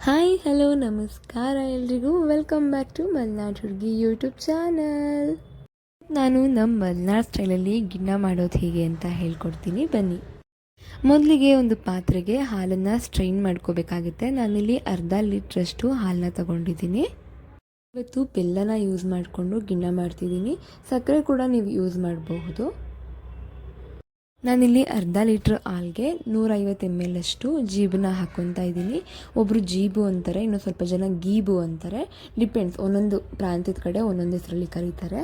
Hi hello ನಮಸ್ಕಾರ ಎಲ್ರಿಗೂ welcome back to Malnad ಹುಡುಗಿ ಯೂಟ್ಯೂಬ್ ಚಾನಲ್. ನಾನು ನಮ್ಮ ಮಲ್ನಾಡ್ ಸ್ಟೈಲಲ್ಲಿ ಗಿಣ್ಣ ಮಾಡೋದು ಹೇಗೆ ಅಂತ ಹೇಳ್ಕೊಡ್ತೀನಿ ಬನ್ನಿ. ಮೊದಲಿಗೆ ಒಂದು ಪಾತ್ರೆಗೆ ಹಾಲನ್ನು ಸ್ಟ್ರೈನ್ ಮಾಡ್ಕೋಬೇಕಾಗುತ್ತೆ. ನಾನಿಲ್ಲಿ ಅರ್ಧ ಲೀಟ್ರಷ್ಟು ಹಾಲನ್ನ ತಗೊಂಡಿದ್ದೀನಿ. ಇವತ್ತು ಬೆಲ್ಲನ ಯೂಸ್ ಮಾಡಿಕೊಂಡು ಗಿಣ್ಣ ಮಾಡ್ತಿದ್ದೀನಿ. ಸಕ್ಕರೆ ಕೂಡ ನೀವು ಯೂಸ್ ಮಾಡಬಹುದು. ನಾನಿಲ್ಲಿ ಅರ್ಧ ಲೀಟ್ರ್ ಹಾಲ್ಗೆ 150 ml ಅಷ್ಟು ಜೀಬನ್ನ ಹಾಕ್ಕೊತಾ ಇದ್ದೀನಿ. ಒಬ್ಬರು ಜೀಬು ಅಂತಾರೆ, ಇನ್ನು ಸ್ವಲ್ಪ ಜನ ಗೀಬು ಅಂತಾರೆ. ಡಿಪೆಂಡ್ಸ್, ಒಂದೊಂದು ಪ್ರಾಂತ್ಯದ ಕಡೆ ಒಂದೊಂದು ಹೆಸರಲ್ಲಿ ಕರೀತಾರೆ.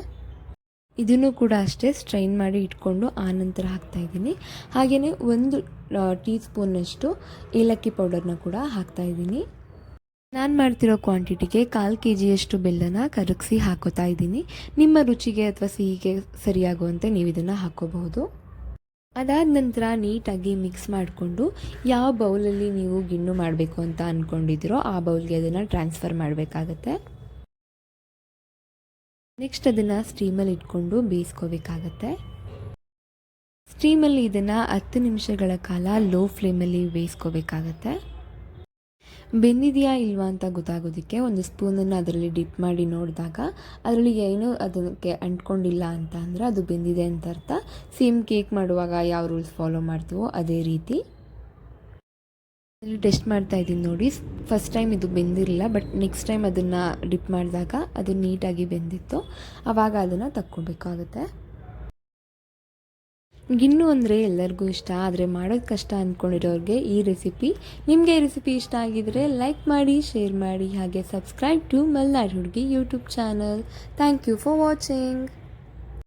ಇದನ್ನು ಕೂಡ ಅಷ್ಟೇ ಸ್ಟ್ರೈನ್ ಮಾಡಿ ಇಟ್ಕೊಂಡು ಆನಂತರ ಹಾಕ್ತಾಯಿದ್ದೀನಿ. ಹಾಗೆಯೇ 1 ಟೀ ಸ್ಪೂನಷ್ಟು ಏಲಕ್ಕಿ ಪೌಡರ್ನ ಕೂಡ ಹಾಕ್ತಾಯಿದ್ದೀನಿ. ನಾನು ಮಾಡ್ತಿರೋ ಕ್ವಾಂಟಿಟಿಗೆ 1/4 kg ಬೆಲ್ಲನ ಕರಗಿಸಿ ಹಾಕೋತಾ ಇದ್ದೀನಿ. ನಿಮ್ಮ ರುಚಿಗೆ ಅಥವಾ ಸಿಹಿಗೆ ಸರಿಯಾಗುವಂತೆ ನೀವು ಇದನ್ನು ಹಾಕ್ಕೋಬಹುದು. ಅದಾದ ನಂತರ ನೀಟಾಗಿ ಮಿಕ್ಸ್ ಮಾಡಿಕೊಂಡು ಯಾವ ಬೌಲಲ್ಲಿ ನೀವು ಗಿಣ್ಣು ಮಾಡಬೇಕು ಅಂತ ಅಂದ್ಕೊಂಡಿದ್ದೀರೋ ಆ ಬೌಲ್ಗೆ ಅದನ್ನು ಟ್ರಾನ್ಸ್ಫರ್ ಮಾಡಬೇಕಾಗತ್ತೆ. ನೆಕ್ಸ್ಟ್ ಅದನ್ನು ಸ್ಟೀಮಲ್ಲಿ ಇಟ್ಕೊಂಡು ಬೇಯಿಸ್ಕೋಬೇಕಾಗತ್ತೆ. ಸ್ಟೀಮಲ್ಲಿ ಇದನ್ನು 10 ನಿಮಿಷಗಳ ಕಾಲ ಲೋ ಫ್ಲೇಮಲ್ಲಿ ಬೇಯಿಸ್ಕೋಬೇಕಾಗತ್ತೆ. ಬೆಂದಿದೆಯಾ ಇಲ್ವಾ ಅಂತ ಗೊತ್ತಾಗೋದಕ್ಕೆ ಒಂದು ಸ್ಪೂನನ್ನು ಅದರಲ್ಲಿ ಡಿಪ್ ಮಾಡಿ ನೋಡಿದಾಗ ಅದರಲ್ಲಿ ಏನೂ ಅದಕ್ಕೆ ಅಂಟ್ಕೊಂಡಿಲ್ಲ ಅಂತ ಅಂದರೆ ಅದು ಬೆಂದಿದೆ ಅಂತ ಅರ್ಥ. ಸೇಮ್ ಕೇಕ್ ಮಾಡುವಾಗ ಯಾವ ರೂಲ್ಸ್ ಫಾಲೋ ಮಾಡ್ತೀವೋ ಅದೇ ರೀತಿ ಟೆಸ್ಟ್ ಮಾಡ್ತಾ ಇದ್ದೀನಿ ನೋಡಿ. ಫಸ್ಟ್ ಟೈಮ್ ಇದು ಬೆಂದಿರಲಿಲ್ಲ, ಬಟ್ ನೆಕ್ಸ್ಟ್ ಟೈಮ್ ಅದನ್ನು ಡಿಪ್ ಮಾಡಿದಾಗ ಅದು ನೀಟಾಗಿ ಬೆಂದಿತ್ತು. ಆವಾಗ ಅದನ್ನು ತಕ್ಕೊಬೇಕಾಗುತ್ತೆ. ಗಿಣ್ಣು ಅಂದರೆ ಎಲ್ಲರಿಗೂ ಇಷ್ಟ, ಆದರೆ ಮಾಡೋದು ಕಷ್ಟ ಅಂದ್ಕೊಂಡಿರೋರಿಗೆ ಈ ರೆಸಿಪಿ. ನಿಮಗೆ ಈ ರೆಸಿಪಿ ಇಷ್ಟ ಆಗಿದರೆ ಲೈಕ್ ಮಾಡಿ, ಶೇರ್ ಮಾಡಿ, ಹಾಗೆ ಸಬ್ಸ್ಕ್ರೈಬ್ ಟು ಮಲ್ನಾಡ್ ಹುಡುಗಿ YouTube channel. Thank you for watching.